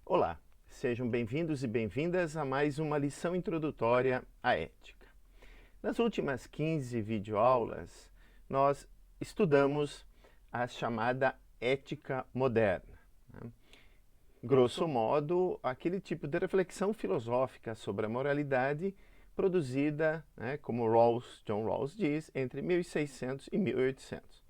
Olá, sejam bem-vindos e bem-vindas a mais uma lição introdutória à ética. Nas últimas 15 videoaulas, nós estudamos a chamada ética moderna. Né? Grosso modo, aquele tipo de reflexão filosófica sobre a moralidade produzida, como John Rawls diz, entre 1600 e 1800.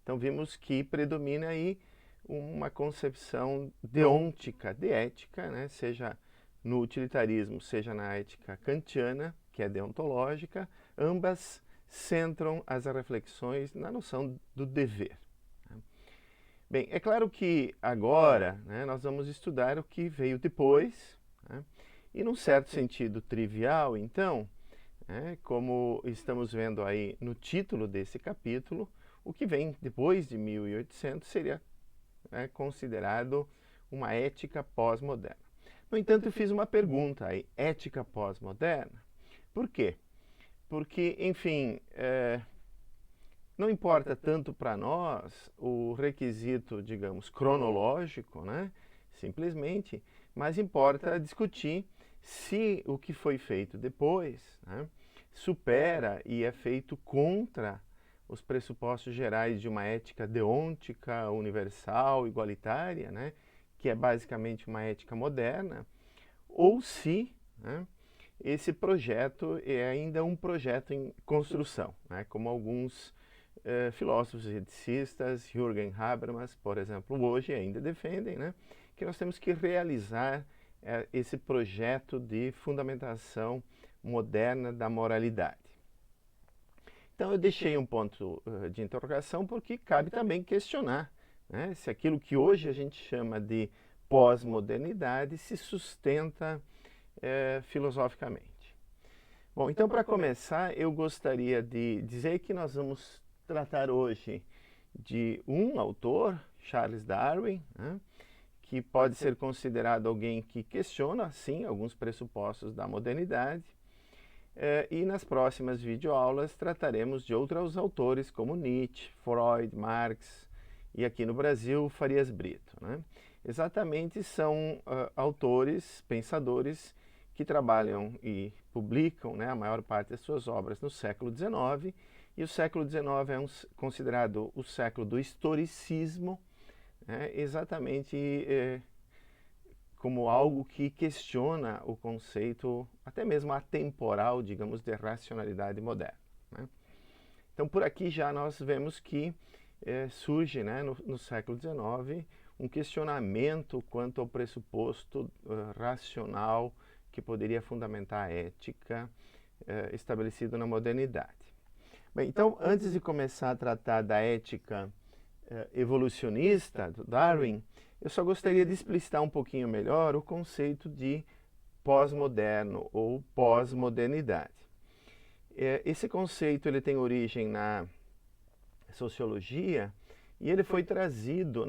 Então vimos que predomina aí uma concepção deôntica de ética, seja no utilitarismo, seja na ética kantiana, que é deontológica, ambas centram as reflexões na noção do dever. Bem, é claro que agora nós vamos estudar o que veio depois, e num certo sentido trivial, então, como estamos vendo aí no título desse capítulo, o que vem depois de 1800 seria considerado uma ética pós-moderna. No entanto, eu fiz uma pergunta aí, ética pós-moderna? Por quê? Porque, enfim, não importa tanto para nós o requisito, digamos, cronológico, simplesmente, mas importa discutir se o que foi feito depois supera e é feito contra os pressupostos gerais de uma ética deôntica, universal, igualitária, que é basicamente uma ética moderna, ou se esse projeto é ainda um projeto em construção, como alguns filósofos eticistas, Jürgen Habermas, por exemplo, hoje ainda defendem, que nós temos que realizar esse projeto de fundamentação moderna da moralidade. Então eu deixei um ponto de interrogação porque cabe também questionar se aquilo que hoje a gente chama de pós-modernidade se sustenta filosoficamente. Bom, então para começar eu gostaria de dizer que nós vamos tratar hoje de um autor, Charles Darwin, que pode ser considerado alguém que questiona, sim, alguns pressupostos da modernidade. E nas próximas videoaulas trataremos de outros autores como Nietzsche, Freud, Marx e aqui no Brasil Farias Brito. Exatamente são autores, pensadores que trabalham e publicam a maior parte das suas obras no século XIX, e o século XIX é considerado o século do historicismo, exatamente como algo que questiona o conceito, até mesmo atemporal, digamos, de racionalidade moderna. Então, por aqui já nós vemos que surge, no século XIX, um questionamento quanto ao pressuposto racional que poderia fundamentar a ética estabelecido na modernidade. Bem, então, antes de começar a tratar da ética evolucionista do Darwin, eu só gostaria de explicitar um pouquinho melhor o conceito de pós-moderno ou pós-modernidade. Esse conceito ele tem origem na sociologia e ele foi trazido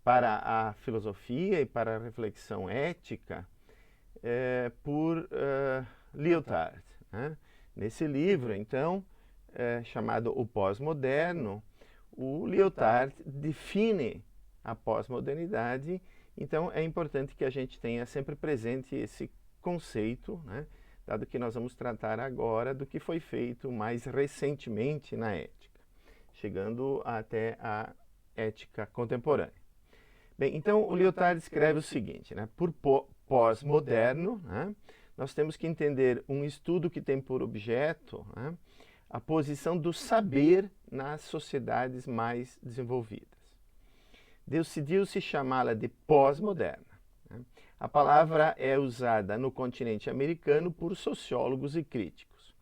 para a filosofia e para a reflexão ética por Lyotard. Nesse livro, então, chamado O Pós-Moderno, o Lyotard define a pós-modernidade, então é importante que a gente tenha sempre presente esse conceito, dado que nós vamos tratar agora do que foi feito mais recentemente na ética, chegando até a ética contemporânea. Bem, então o Lyotard escreve o seguinte, por pós-moderno, nós temos que entender um estudo que tem por objeto a posição do saber nas sociedades mais desenvolvidas. Decidiu-se chamá-la de pós-moderna. A palavra é usada no continente americano por sociólogos e críticos.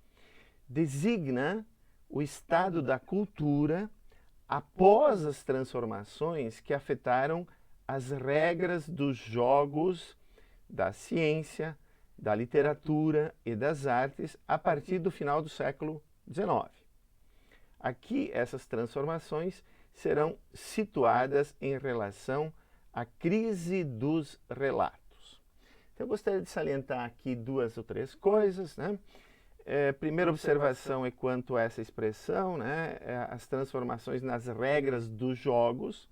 Designa o estado da cultura após as transformações que afetaram as regras dos jogos da ciência, da literatura e das artes a partir do final do século XIX. Aqui, essas transformações serão situadas em relação à crise dos relatos. Então, eu gostaria de salientar aqui duas ou três coisas. Primeira observação é quanto a essa expressão, as transformações nas regras dos jogos.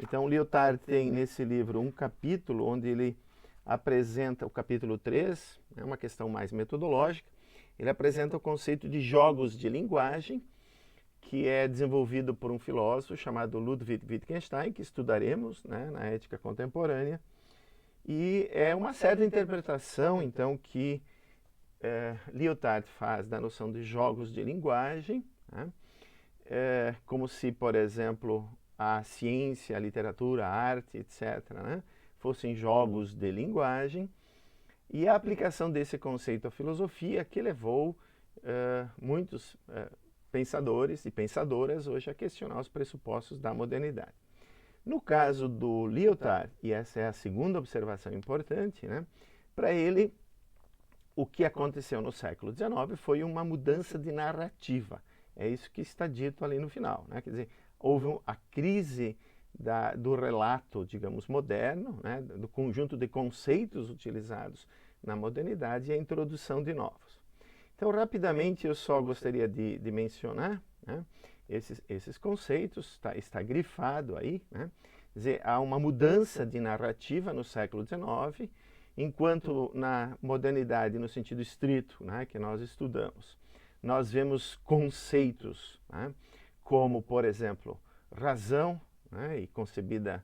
Então, Lyotard tem nesse livro um capítulo onde ele apresenta, o capítulo 3, é uma questão mais metodológica, ele apresenta o conceito de jogos de linguagem, que é desenvolvido por um filósofo chamado Ludwig Wittgenstein, que estudaremos, né, na ética contemporânea, e é uma certa interpretação, então, que Lyotard faz da noção de jogos de linguagem, né, como se, por exemplo, a ciência, a literatura, a arte, etc., né, fossem jogos de linguagem, e a aplicação desse conceito à filosofia que levou muitos pensadores e pensadoras hoje a questionar os pressupostos da modernidade. No caso do Lyotard, e essa é a segunda observação importante, né, para ele, o que aconteceu no século XIX foi uma mudança de narrativa. É isso que está dito ali no final, né? Quer dizer, houve a crise do relato, digamos, moderno, né, do conjunto de conceitos utilizados na modernidade e a introdução de novos. Então, rapidamente, eu só gostaria de mencionar, né, esses conceitos, está grifado aí, né? Quer dizer, há uma mudança de narrativa no século XIX, enquanto na modernidade, no sentido estrito, né, que nós estudamos, nós vemos conceitos, né, como, por exemplo, razão, né, e concebida,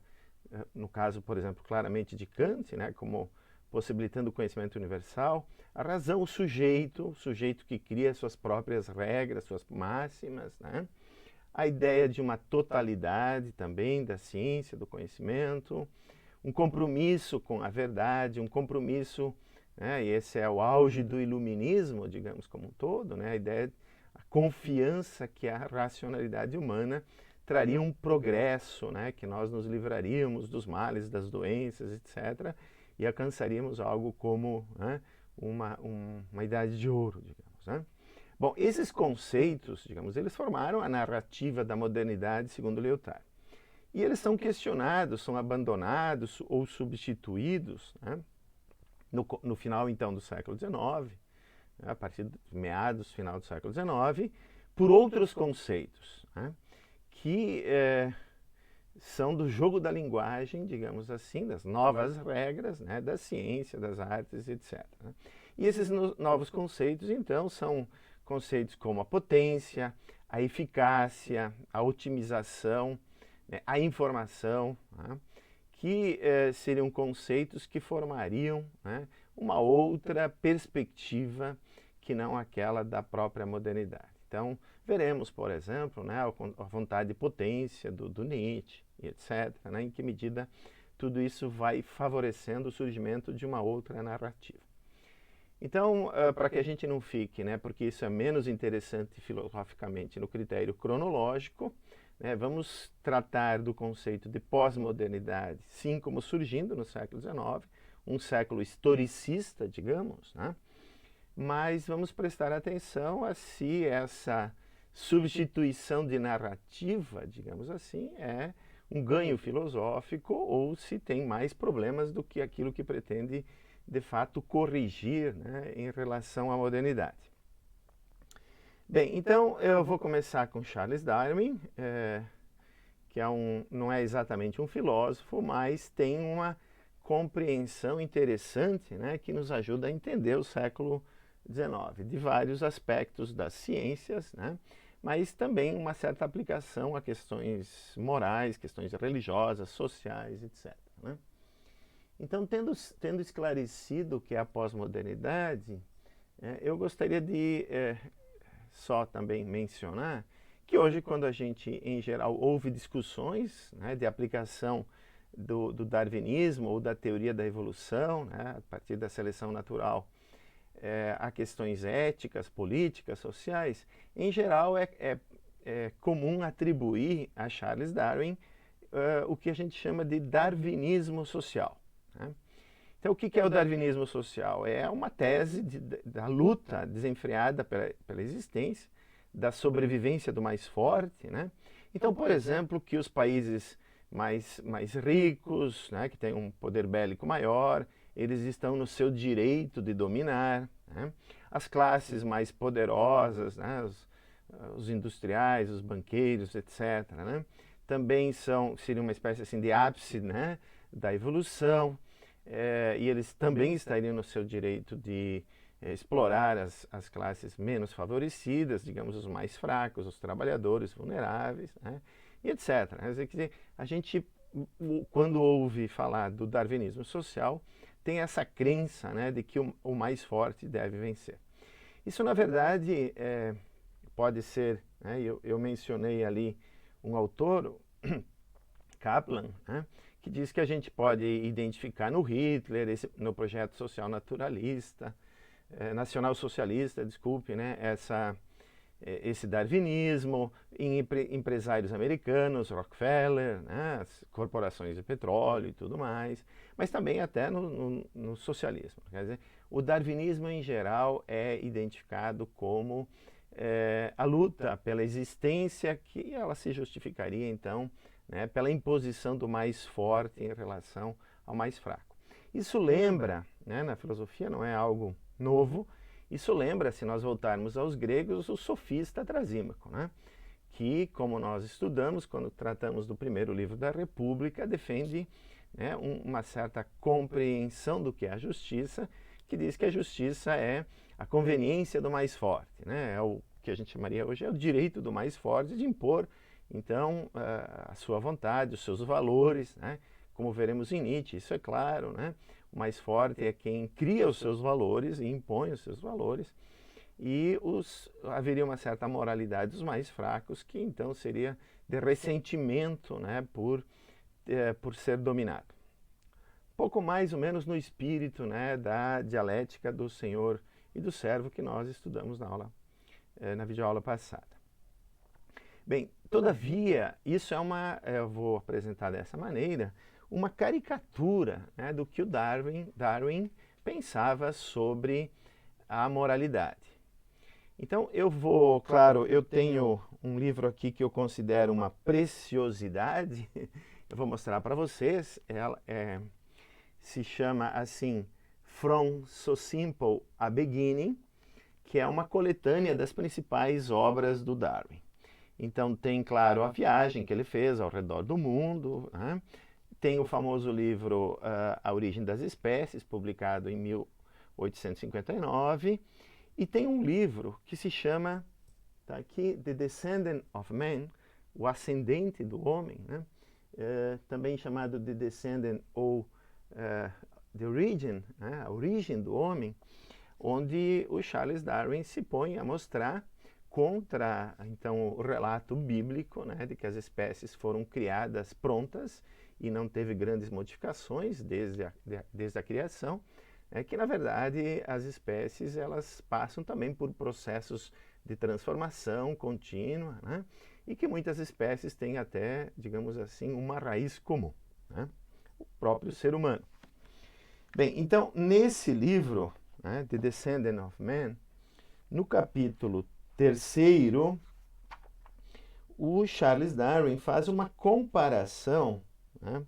no caso, por exemplo, claramente de Kant, né, como possibilitando o conhecimento universal, a razão, o sujeito que cria suas próprias regras, suas máximas, né, a ideia de uma totalidade também da ciência, do conhecimento, um compromisso com a verdade, um compromisso, né, e esse é o auge do iluminismo, digamos, como um todo, né, a ideia, a confiança que a racionalidade humana traria um progresso, né, que nós nos livraríamos dos males, das doenças, etc., e alcançaríamos algo como, né, uma idade de ouro, digamos, né? Bom, esses conceitos, digamos, eles formaram a narrativa da modernidade, segundo Lyotard. E eles são questionados, são abandonados ou substituídos, né, no final, então, do século XIX, né, a partir de meados, final do século XIX, por outros conceitos, né, que são do jogo da linguagem, digamos assim, das novas regras, né, da ciência, das artes, etc., né? E esses novos conceitos, então, são conceitos como a potência, a eficácia, a otimização, né, a informação, né, que seriam conceitos que formariam, né, uma outra perspectiva que não aquela da própria modernidade. Então, veremos, por exemplo, né, a vontade de potência do Nietzsche, etc., né, em que medida tudo isso vai favorecendo o surgimento de uma outra narrativa. Então, para que a gente não fique, né, porque isso é menos interessante filosoficamente no critério cronológico, né, vamos tratar do conceito de pós-modernidade, sim, como surgindo no século XIX, um século historicista, digamos, né, mas vamos prestar atenção a se essa substituição de narrativa, digamos assim, é um ganho filosófico ou se tem mais problemas do que aquilo que pretende, de fato, corrigir, né, em relação à modernidade. Bem, então eu vou começar com Charles Darwin, que não é exatamente um filósofo, mas tem uma compreensão interessante, né, que nos ajuda a entender o século XIX, de vários aspectos das ciências, né, mas também uma certa aplicação a questões morais, questões religiosas, sociais, etc., né? Então, tendo esclarecido o que é a pós-modernidade, eu gostaria de só também mencionar que hoje, quando a gente, em geral, ouve discussões, né, de aplicação do darwinismo ou da teoria da evolução, né, a partir da seleção natural, a questões éticas, políticas, sociais, em geral é comum atribuir a Charles Darwin o que a gente chama de darwinismo social, né? Então, o que é o darwinismo social? É uma tese da luta desenfreada pela existência, da sobrevivência do mais forte, né? Então, por exemplo, que os países mais ricos, né, que têm um poder bélico maior, eles estão no seu direito de dominar, né? As classes mais poderosas, né, os industriais, os banqueiros, etc., né, também seria uma espécie assim de ápice, né, da evolução, e eles também estariam no seu direito de explorar as classes menos favorecidas, digamos, os mais fracos, os trabalhadores vulneráveis, né, e etc. Quer dizer, a gente, quando ouve falar do darwinismo social, tem essa crença, né, de que o mais forte deve vencer. Isso, na verdade, pode ser, né, eu mencionei ali um autor, Kaplan, né, que diz que a gente pode identificar no Hitler, no projeto social naturalista, nacional-socialista, desculpe, né, esse darwinismo, em empresários americanos, Rockefeller, né, as corporações de petróleo e tudo mais, mas também até no socialismo. Quer dizer, o darwinismo em geral é identificado como a luta pela existência, que ela se justificaria então, né, pela imposição do mais forte em relação ao mais fraco. Isso lembra, né, na filosofia não é algo novo, isso lembra, se nós voltarmos aos gregos, o sofista Trasímaco, né, que, como nós estudamos quando tratamos do primeiro livro da República, defende, né, uma certa compreensão do que é a justiça, que diz que a justiça é a conveniência do mais forte, né, é o que a gente chamaria hoje é o direito do mais forte de impor, então, a sua vontade, os seus valores, né, como veremos em Nietzsche, isso é claro, né, o mais forte é quem cria os seus valores e impõe os seus valores, e haveria uma certa moralidade dos mais fracos, que então seria de ressentimento, né, por ser dominado. Pouco mais ou menos no espírito, né, da dialética do senhor e do servo que nós estudamos na videoaula passada. Bem, todavia, isso eu vou apresentar dessa maneira, uma caricatura, né, do que o Darwin pensava sobre a moralidade. Então claro, eu tenho um livro aqui que eu considero uma preciosidade, eu vou mostrar para vocês, ela se chama assim, From So Simple a Beginning, que é uma coletânea das principais obras do Darwin. Então tem, claro, a viagem que ele fez ao redor do mundo, né? Tem o famoso livro A Origem das Espécies, publicado em 1859, e tem um livro que se chama, tá aqui, The Descendant of Man, o Ascendente do Homem, né? Também chamado The Descendant ou The Origin, né? A Origem do Homem, onde o Charles Darwin se põe a mostrar contra, então, o relato bíblico, né, de que as espécies foram criadas prontas e não teve grandes modificações desde a criação, que, na verdade, as espécies elas passam também por processos de transformação contínua, né, e que muitas espécies têm até, digamos assim, uma raiz comum, né, o próprio ser humano. Bem, então, nesse livro, né, The Descendant of Man, no capítulo 3º, o Charles Darwin faz uma comparação, né,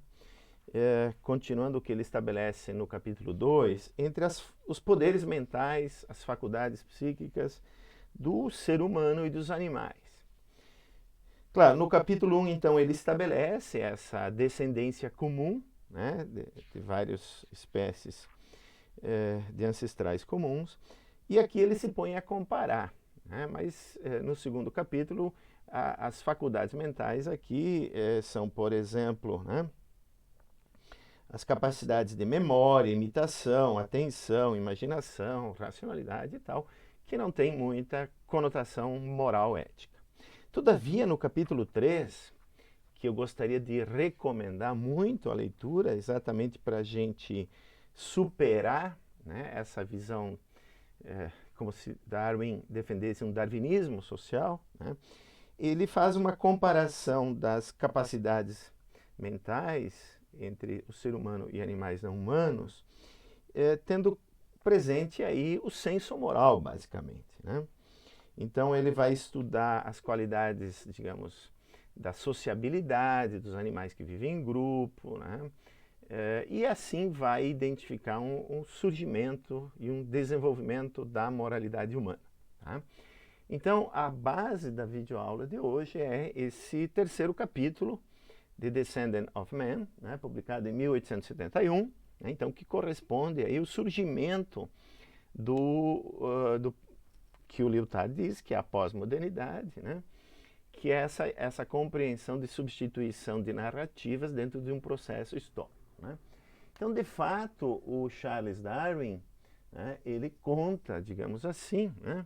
continuando o que ele estabelece no capítulo 2, entre os poderes mentais, as faculdades psíquicas do ser humano e dos animais. Claro, no capítulo 1, então, ele estabelece essa descendência comum, né, de várias espécies de ancestrais comuns, e aqui ele se põe a comparar, né, mas no segundo capítulo as faculdades mentais aqui são, por exemplo, né, as capacidades de memória, imitação, atenção, imaginação, racionalidade e tal, que não tem muita conotação moral ética. Todavia, no capítulo 3, que eu gostaria de recomendar muito a leitura, exatamente para a gente superar, né, essa visão, como se Darwin defendesse um darwinismo social, né, ele faz uma comparação das capacidades mentais entre o ser humano e animais não humanos, tendo presente aí o senso moral, basicamente, né? Então ele vai estudar as qualidades, digamos, da sociabilidade dos animais que vivem em grupo, né? E assim vai identificar um surgimento e um desenvolvimento da moralidade humana, tá? Então, a base da videoaula de hoje é esse terceiro capítulo, The Descendant of Man, né, publicado em 1871, né, então que corresponde aí ao surgimento do que o Lyotard diz, que é a pós-modernidade, né, que é essa compreensão de substituição de narrativas dentro de um processo histórico. Né. Então, de fato, o Charles Darwin, né, ele conta, digamos assim, né,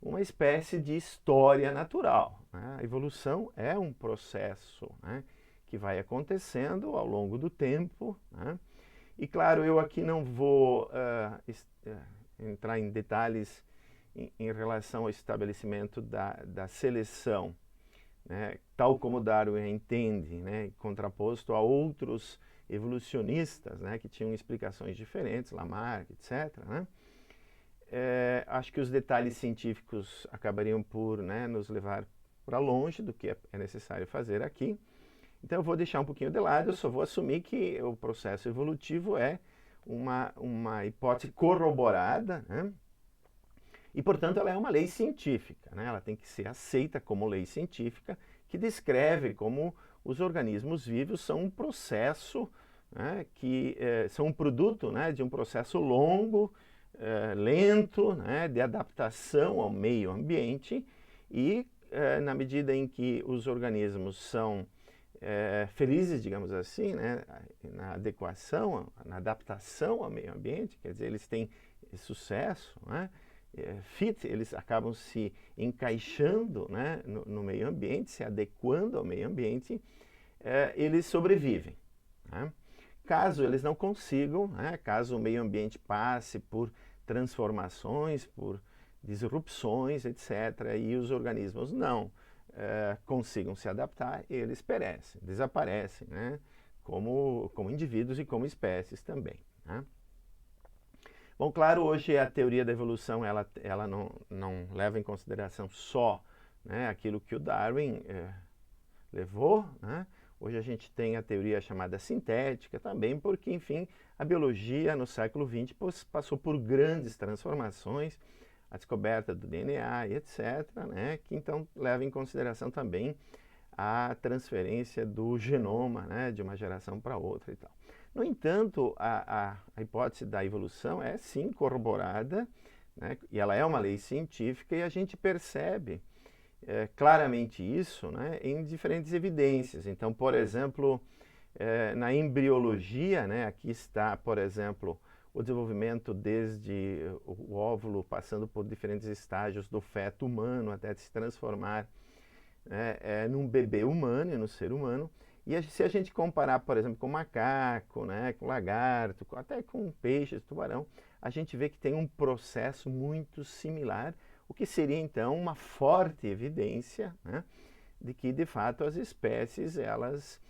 uma espécie de história natural. Né. A evolução é um processo, né, que vai acontecendo ao longo do tempo. Né. E, claro, eu aqui não vou entrar em detalhes em relação ao estabelecimento da seleção, né, tal como Darwin entende, né, contraposto a outros evolucionistas, né, que tinham explicações diferentes, Lamarck, etc. Né? Acho que os detalhes científicos acabariam por, né, nos levar para longe do que é necessário fazer aqui. Então eu vou deixar um pouquinho de lado, eu só vou assumir que o processo evolutivo é uma hipótese corroborada, né? E, portanto, ela é uma lei científica, né? Ela tem que ser aceita como lei científica, que descreve como os organismos vivos são um processo, né, que são um produto, né, de um processo longo, lento, né, de adaptação ao meio ambiente e, na medida em que os organismos são felizes, digamos assim, né, na adequação, na adaptação ao meio ambiente, quer dizer, eles têm sucesso, né, eles acabam se encaixando, né, no meio ambiente, se adequando ao meio ambiente, eles sobrevivem. Né? Caso eles não consigam, né, caso o meio ambiente passe por transformações, por disrupções, etc., e os organismos não consigam se adaptar, eles perecem, desaparecem, né, como indivíduos e como espécies também. Né? Bom, claro, hoje a teoria da evolução ela não leva em consideração só, né, aquilo que o Darwin levou. Né? Hoje a gente tem a teoria chamada sintética também, porque, enfim, a biologia no século XX passou por grandes transformações, a descoberta do DNA e etc., né, que então leva em consideração também a transferência do genoma, né, de uma geração para outra e tal. No entanto, a hipótese da evolução é sim corroborada, né, e ela é uma lei científica, e a gente percebe claramente isso, né, em diferentes evidências. Então, por exemplo, na embriologia, né, aqui está, por exemplo, o desenvolvimento desde o óvulo, passando por diferentes estágios do feto humano até se transformar num bebê humano e no ser humano. E se a gente comparar, por exemplo, com macaco, né, com lagarto, até com peixes, tubarão, a gente vê que tem um processo muito similar, o que seria então uma forte evidência, né, de que de fato as espécies elas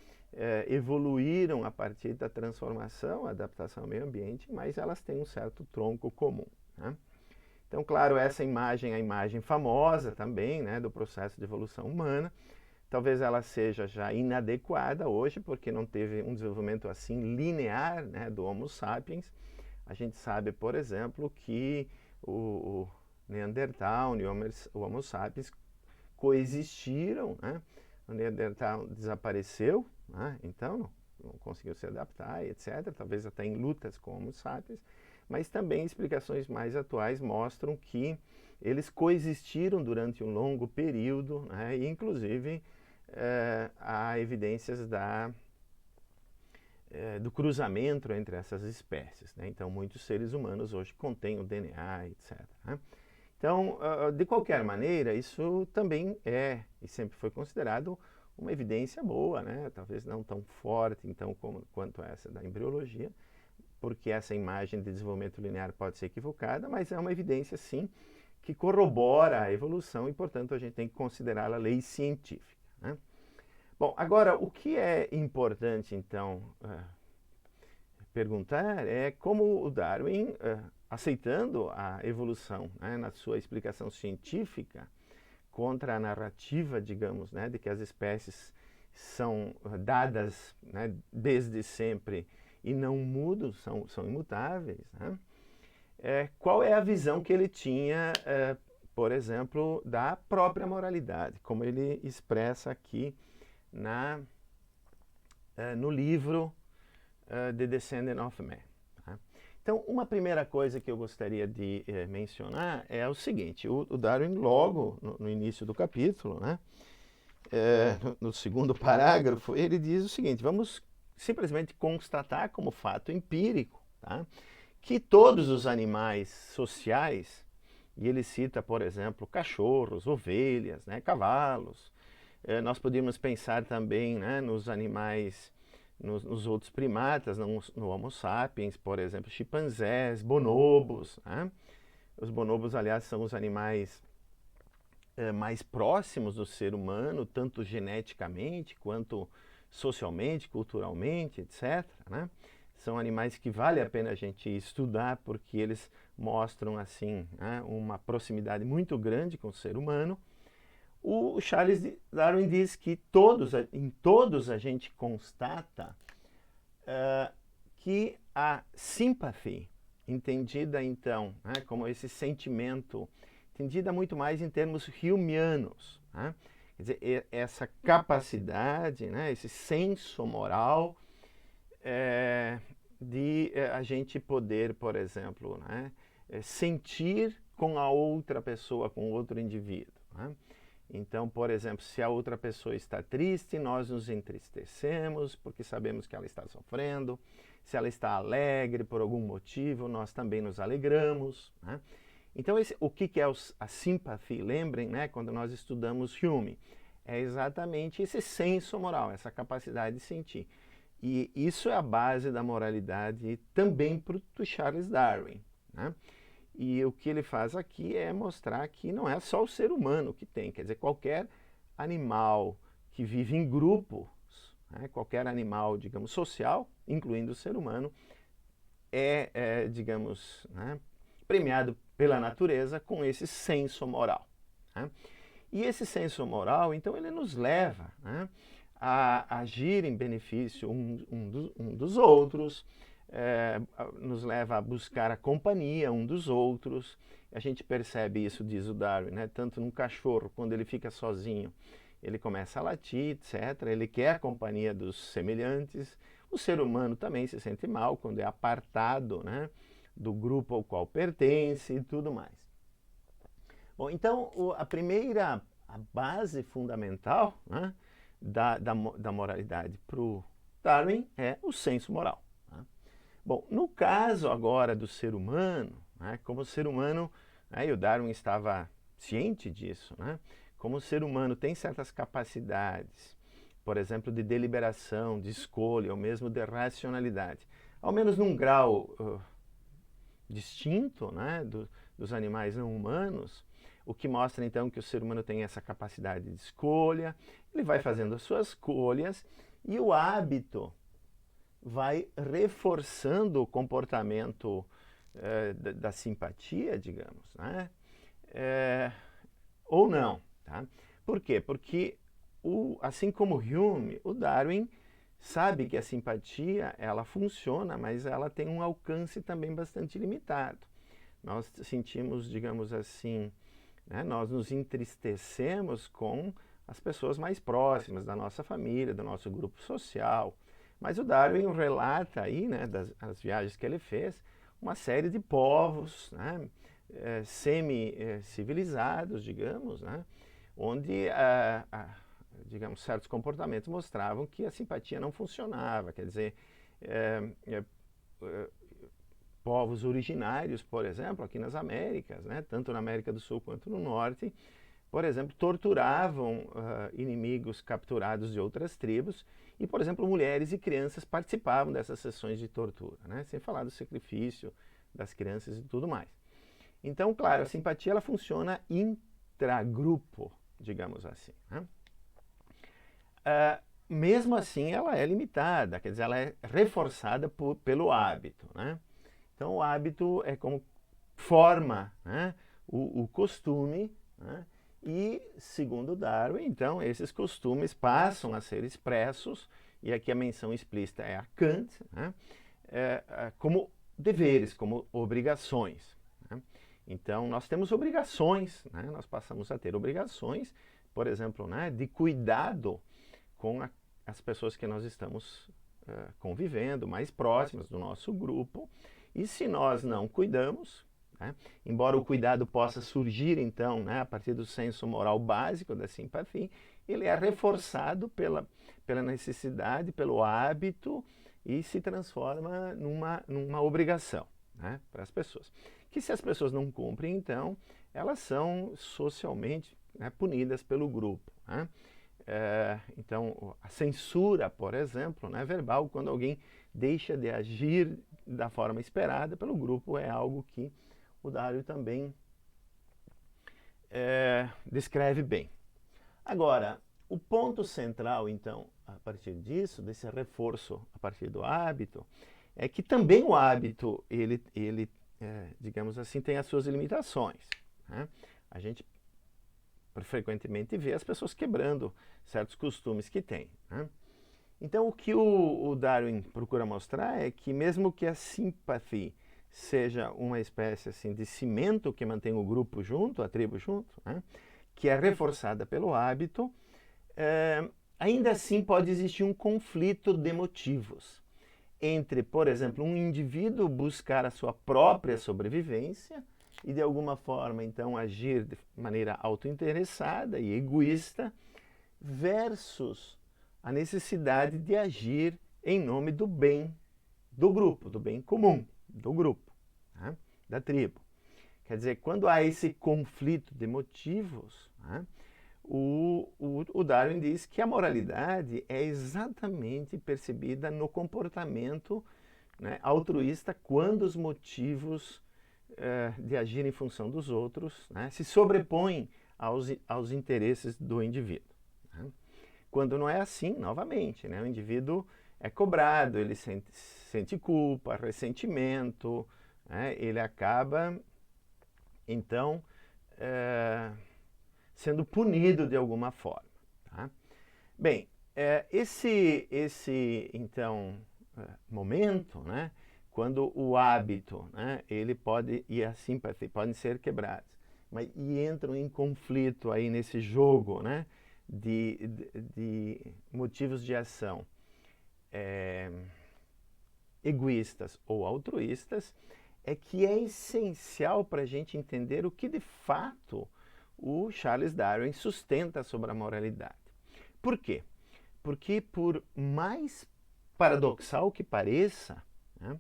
evoluíram a partir da transformação, adaptação ao meio ambiente, mas elas têm um certo tronco comum. Né? Então, claro, essa imagem é a imagem famosa também, né, do processo de evolução humana. Talvez ela seja já inadequada hoje, porque não teve um desenvolvimento assim linear, né, do Homo sapiens. A gente sabe, por exemplo, que o Neandertal e o Homo sapiens coexistiram, né? O Neandertal desapareceu, né? Então não conseguiu se adaptar, etc. Talvez até em lutas com o Homo sapiens, mas também explicações mais atuais mostram que eles coexistiram durante um longo período, né? E inclusive há evidências do cruzamento entre essas espécies. Né? Então, muitos seres humanos hoje contêm o DNA, etc. Né? Então, de qualquer maneira, isso também é e sempre foi considerado uma evidência boa, né? Talvez não tão forte então quanto essa da embriologia, porque essa imagem de desenvolvimento linear pode ser equivocada, mas é uma evidência, sim, que corrobora a evolução e, portanto, a gente tem que considerá-la lei científica. Né? Bom, agora, o que é importante, então, perguntar é como o Darwin, aceitando a evolução, né, na sua explicação científica, contra a narrativa, digamos, né, de que as espécies são dadas, né, desde sempre e não mudam, são imutáveis. Né? Qual é a visão que ele tinha, por exemplo, da própria moralidade, como ele expressa aqui no livro The Descendant of Man. Tá? Então, uma primeira coisa que eu gostaria de mencionar é o seguinte: o Darwin, logo no início do capítulo, né, no segundo parágrafo, ele diz o seguinte: vamos simplesmente constatar como fato empírico, tá, que todos os animais sociais, e ele cita, por exemplo, cachorros, ovelhas, né, cavalos, nós podíamos pensar também, né, nos animais, nos outros primatas, no Homo sapiens, por exemplo, chimpanzés, bonobos. Né? Os bonobos, aliás, são os animais mais próximos do ser humano, tanto geneticamente quanto socialmente, culturalmente, etc. Né? São animais que vale a pena a gente estudar porque eles mostram assim, né, uma proximidade muito grande com o ser humano. O Charles Darwin diz que em todos a gente constata que a simpatia, entendida então, né, como esse sentimento, entendida muito mais em termos humianos, né? Quer dizer, essa capacidade, né, esse senso moral de a gente poder, por exemplo, né, sentir com a outra pessoa, com outro indivíduo. Né? Então, por exemplo, se a outra pessoa está triste, nós nos entristecemos porque sabemos que ela está sofrendo. Se ela está alegre por algum motivo, nós também nos alegramos. Né? Então, o que é a simpatia? Lembrem, né, quando nós estudamos Hume, é exatamente esse senso moral, essa capacidade de sentir. E isso é a base da moralidade também para o Charles Darwin. Né? E o que ele faz aqui é mostrar que não é só o ser humano que tem, quer dizer, qualquer animal que vive em grupos, né, qualquer animal, digamos, social, incluindo o ser humano, digamos, né, premiado pela natureza com esse senso moral. Né? E esse senso moral, então, ele nos leva, né, a agir em benefício um dos outros, nos leva a buscar a companhia um dos outros. A gente percebe isso, diz o Darwin, né? Tanto num cachorro, quando ele fica sozinho, ele começa a latir, etc. Ele quer a companhia dos semelhantes. O ser humano também se sente mal quando é apartado, né, do grupo ao qual pertence e tudo mais. Bom, então, a base fundamental, né, da moralidade para o Darwin é o senso moral. Né? Bom, no caso agora do ser humano, né, como o ser humano, né, e o Darwin estava ciente disso, né, como o ser humano tem certas capacidades, por exemplo, de deliberação, de escolha, ou mesmo de racionalidade, ao menos num grau distinto, né, dos animais não humanos, o que mostra então que o ser humano tem essa capacidade de escolha, ele vai fazendo as suas escolhas e o hábito vai reforçando o comportamento da simpatia, digamos, né? Ou não. Tá? Por quê? Porque, assim como Hume, o Darwin sabe que a simpatia ela funciona, mas ela tem um alcance também bastante limitado. Nós sentimos, digamos assim, né, nós nos entristecemos com as pessoas mais próximas da nossa família, do nosso grupo social. Mas o Darwin relata aí, né, das viagens que ele fez, uma série de povos, né, semi-civilizados, digamos, né, onde, digamos, certos comportamentos mostravam que a simpatia não funcionava. Quer dizer, povos originários, por exemplo, aqui nas Américas, né, tanto na América do Sul quanto no Norte, por exemplo, torturavam inimigos capturados de outras tribos e, por exemplo, mulheres e crianças participavam dessas sessões de tortura, né? Sem falar do sacrifício das crianças e tudo mais. Então, claro, a simpatia ela funciona intragrupo, digamos assim. Né? Mesmo assim, ela é limitada, quer dizer, ela é reforçada pelo hábito. Né? Então, o hábito é como forma, né, o costume, né? E, segundo Darwin, então, esses costumes passam a ser expressos, e aqui a menção explícita é a Kant, né, como deveres, como obrigações. Né? Então, nós temos obrigações, né? Nós passamos a ter obrigações, por exemplo, né, de cuidado com as pessoas que nós estamos convivendo, mais próximas do nosso grupo, e se nós não cuidamos, né, embora o cuidado possa surgir então, né, a partir do senso moral básico da simpatia, ele é reforçado pela necessidade, pelo hábito e se transforma numa obrigação, né, para as pessoas. Que se as pessoas não cumprem, então, elas são socialmente, né, punidas pelo grupo, né? Então, a censura, por exemplo, né, verbal, quando alguém deixa de agir da forma esperada pelo grupo, é algo que o Dário também descreve bem. Agora, o ponto central, então, a partir disso, desse reforço a partir do hábito, é que também o hábito, digamos assim, tem as suas limitações, né? A gente frequentemente vê as pessoas quebrando certos costumes que têm, né? Então, o que o Darwin procura mostrar é que mesmo que a simpatia seja uma espécie assim, de cimento que mantém o grupo junto, a tribo junto, né, que é reforçada pelo hábito, ainda assim pode existir um conflito de motivos entre, por exemplo, um indivíduo buscar a sua própria sobrevivência e de alguma forma então agir de maneira autointeressada e egoísta versus a necessidade de agir em nome do bem do grupo, do bem comum, do grupo, né, da tribo. Quer dizer, quando há esse conflito de motivos, né, o Darwin diz que a moralidade é exatamente percebida no comportamento, né, altruísta quando os motivos de agir em função dos outros, né, se sobrepõem aos interesses do indivíduo, né? Quando não é assim, novamente, né, o indivíduo é cobrado, ele sente culpa, ressentimento, né, ele acaba, então, sendo punido de alguma forma. Tá? Bem, esse então, momento, né, quando o hábito, né, ele pode, e a simpatia podem ser quebrados, e entram em conflito aí nesse jogo, né, de motivos de ação egoístas ou altruístas, é que é essencial para a gente entender o que de fato o Charles Darwin sustenta sobre a moralidade. Por quê? Porque por mais paradoxal que pareça, né,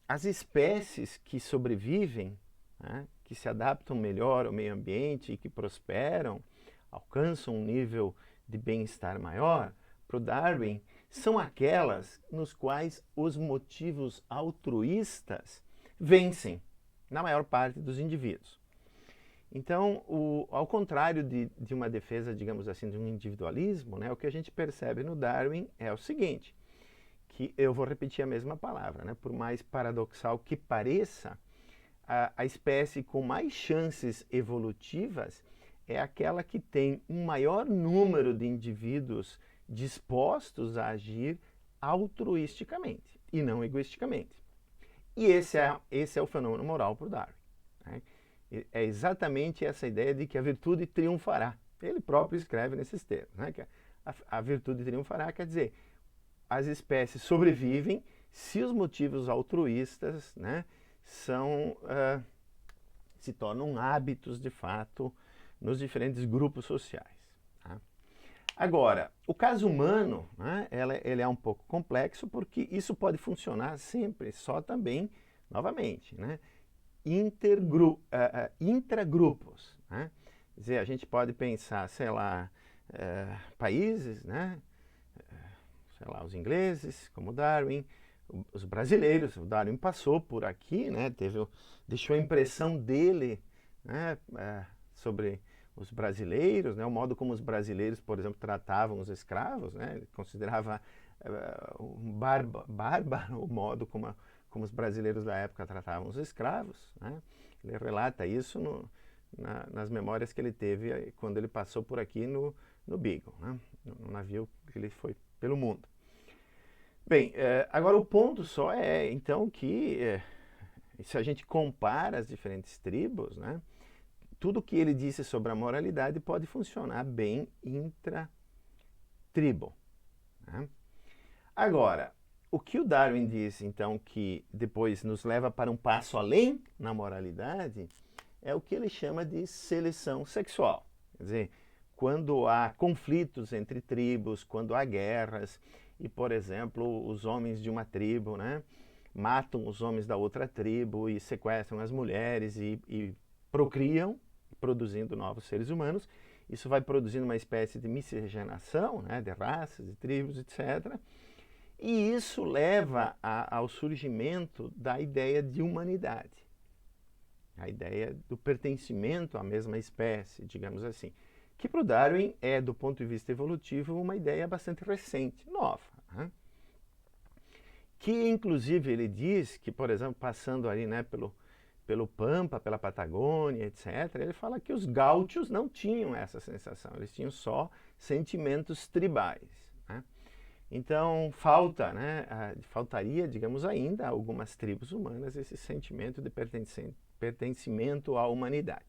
as espécies que sobrevivem, né, que se adaptam melhor ao meio ambiente e que prosperam, alcançam um nível de bem-estar maior, para o Darwin, são aquelas nos quais os motivos altruístas vencem na maior parte dos indivíduos. Então, ao contrário de uma defesa, digamos assim, de um individualismo, né, o que a gente percebe no Darwin é o seguinte, que eu vou repetir a mesma palavra, né, por mais paradoxal que pareça, a espécie com mais chances evolutivas é aquela que tem um maior número de indivíduos dispostos a agir altruisticamente e não egoisticamente. E esse é o fenômeno moral para o Darwin, né? É exatamente essa ideia de que a virtude triunfará. Ele próprio escreve nesses termos, né? Que a virtude triunfará quer dizer, as espécies sobrevivem se os motivos altruístas, né, se tornam hábitos de fato nos diferentes grupos sociais. Tá? Agora, o caso humano, né, ele é um pouco complexo porque isso pode funcionar sempre só também, novamente, né, intragrupos. Né? Quer dizer, a gente pode pensar, sei lá, países, né, sei lá, os ingleses, como Darwin, os brasileiros, o Darwin passou por aqui, né, deixou a impressão dele, né, sobre os brasileiros, né, o modo como os brasileiros, por exemplo, tratavam os escravos, né, ele considerava um bárbaro o modo como os brasileiros da época tratavam os escravos, né. Ele relata isso nas memórias que ele teve quando ele passou por aqui no Beagle, né, no navio que ele foi pelo mundo. Bem, agora o ponto só é, então, que se a gente compara as diferentes tribos, né, tudo que ele disse sobre a moralidade pode funcionar bem intra-tribo, tribo, né? Agora, o que o Darwin diz, então, que depois nos leva para um passo além na moralidade, é o que ele chama de seleção sexual. Quer dizer, quando há conflitos entre tribos, quando há guerras, e, por exemplo, os homens de uma tribo, né, matam os homens da outra tribo e sequestram as mulheres e procriam, produzindo novos seres humanos. Isso vai produzindo uma espécie de miscigenação, né, de raças, de tribos, etc. E isso leva ao surgimento da ideia de humanidade, a ideia do pertencimento à mesma espécie, digamos assim, que para o Darwin é, do ponto de vista evolutivo, uma ideia bastante recente, nova, né? Que inclusive ele diz que, por exemplo, passando ali, né, pelo Pampa, pela Patagônia, etc., ele fala que os gaúchos não tinham essa sensação, eles tinham só sentimentos tribais, né? Então falta, né, faltaria, digamos, ainda a algumas tribos humanas esse sentimento de pertencimento à humanidade.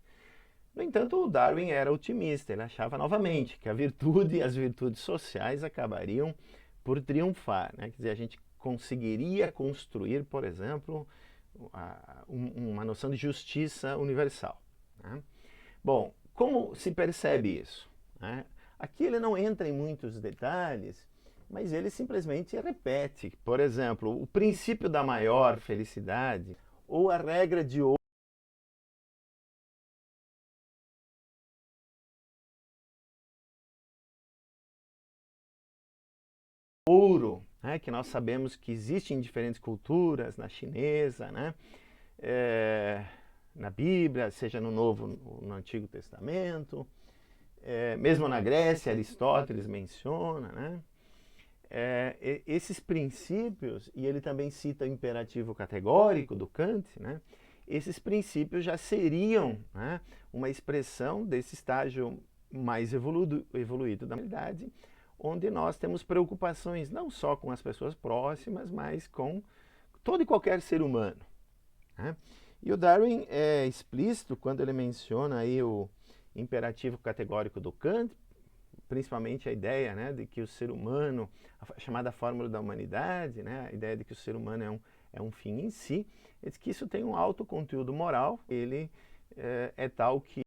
No entanto, o Darwin era otimista, ele achava novamente que a virtude e as virtudes sociais acabariam por triunfar, né? Quer dizer, a gente conseguiria construir, por exemplo, uma noção de justiça universal, né? Bom, como se percebe isso, né? Aqui ele não entra em muitos detalhes, mas ele simplesmente repete, por exemplo, o princípio da maior felicidade ou a regra de ouro, né, que nós sabemos que existe em diferentes culturas, na chinesa, né, na Bíblia, seja no Novo ou no Antigo Testamento, mesmo na Grécia, Aristóteles menciona, né, esses princípios, e ele também cita o imperativo categórico do Kant, né, esses princípios já seriam, né, uma expressão desse estágio mais evoluído da humanidade, onde nós temos preocupações não só com as pessoas próximas, mas com todo e qualquer ser humano, né? E o Darwin é explícito quando ele menciona aí o imperativo categórico do Kant, principalmente a ideia, né, de que o ser humano, a chamada fórmula da humanidade, né, a ideia de que o ser humano é um fim em si, ele diz que isso tem um alto conteúdo moral, ele é tal que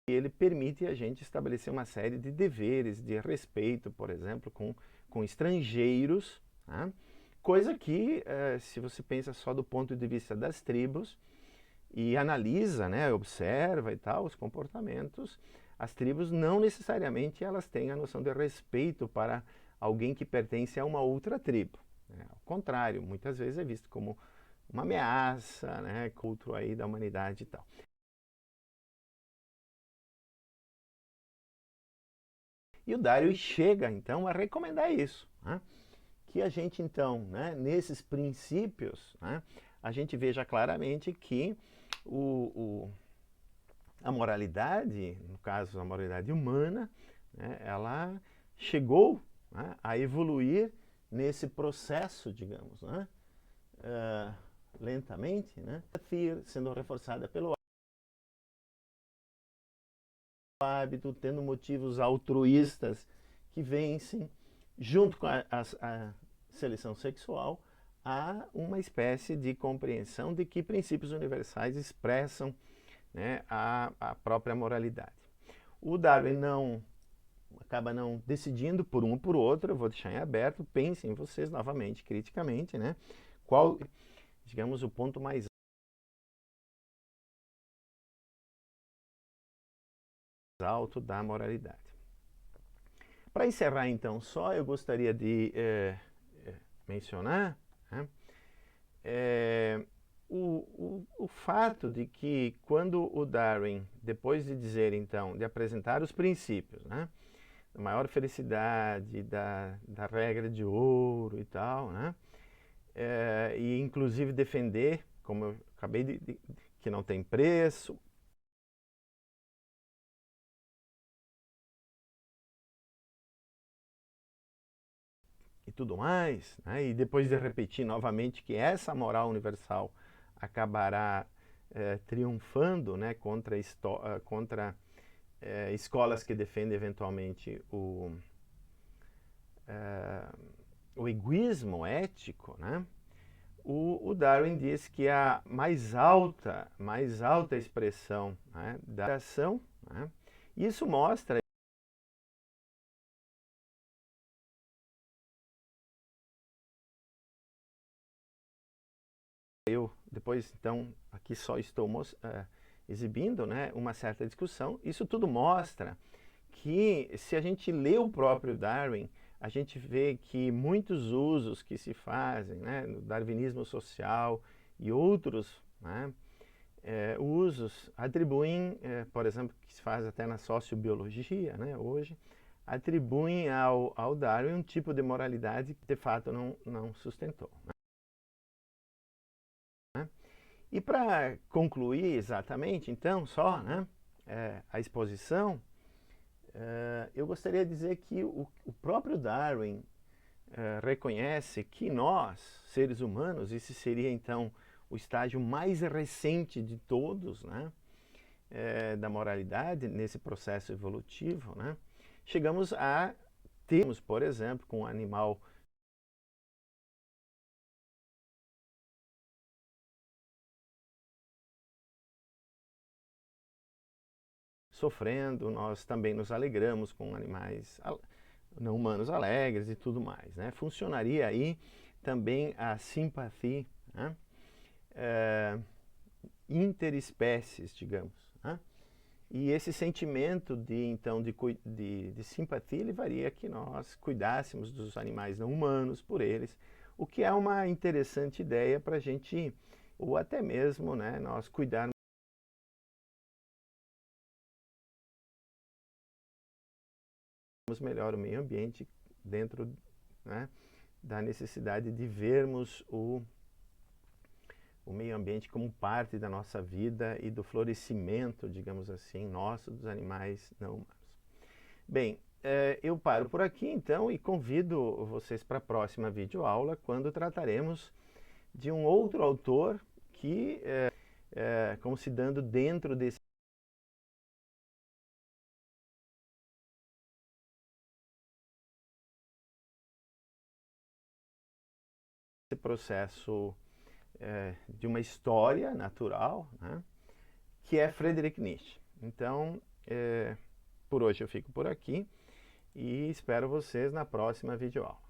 ele permite a gente estabelecer uma série de deveres, de respeito, por exemplo, com estrangeiros, né? Coisa que, se você pensa só do ponto de vista das tribos e analisa, né, observa e tal, os comportamentos, as tribos não necessariamente elas têm a noção de respeito para alguém que pertence a uma outra tribo, né? Ao contrário, muitas vezes é visto como uma ameaça, né, culto aí da humanidade e tal. E o Darwin chega, então, a recomendar isso, né? Que a gente, então, né, nesses princípios, né, a gente veja claramente que a moralidade, no caso a moralidade humana, né, ela chegou, né, a evoluir nesse processo, digamos, né, lentamente, né, sendo reforçada pelo hábito, tendo motivos altruístas que vencem, junto com a seleção sexual, há uma espécie de compreensão de que princípios universais expressam, né, a própria moralidade. O Darwin acaba não decidindo por um ou por outro, eu vou deixar em aberto, pensem vocês novamente, criticamente, né, qual, digamos, o ponto mais alto da moralidade. Para encerrar, então, só eu gostaria de mencionar, né, o fato de que quando o Darwin, depois de dizer, então, de apresentar os princípios, né, da maior felicidade, da regra de ouro e tal, né, e inclusive defender, como eu acabei que não tem preço, e tudo mais, né? E depois de repetir novamente que essa moral universal acabará triunfando, né, contra escolas que defendem eventualmente o egoísmo ético, né? O Darwin diz que a mais alta expressão, né, da ação, né? Isso mostra depois então aqui só estou exibindo, né, uma certa discussão. Isso tudo mostra que se a gente lê o próprio Darwin, a gente vê que muitos usos que se fazem, né, no darwinismo social e outros, né, usos atribuem, por exemplo, que se faz até na sociobiologia, né, hoje, atribuem ao Darwin um tipo de moralidade que de fato não sustentou. Né? E para concluir exatamente, então, só, né, a exposição, eu gostaria de dizer que o próprio Darwin reconhece que nós, seres humanos, esse seria então o estágio mais recente de todos, né, da moralidade nesse processo evolutivo, né, chegamos a termos, por exemplo, com um animal sofrendo, nós também nos alegramos com animais não humanos alegres e tudo mais, né? Funcionaria aí também a simpatia, né? Interespécies, digamos, né? E esse sentimento de simpatia levaria a que nós cuidássemos dos animais não humanos por eles, o que é uma interessante ideia para a gente, ou até mesmo, né, nós cuidarmos melhor o meio ambiente dentro, né, da necessidade de vermos o meio ambiente como parte da nossa vida e do florescimento, digamos assim, nosso, dos animais não humanos. Bem, eu paro por aqui então e convido vocês para a próxima videoaula, quando trataremos de um outro autor que, como se dando dentro desse processo de uma história natural, né, que é Friedrich Nietzsche. Então, por hoje eu fico por aqui e espero vocês na próxima videoaula.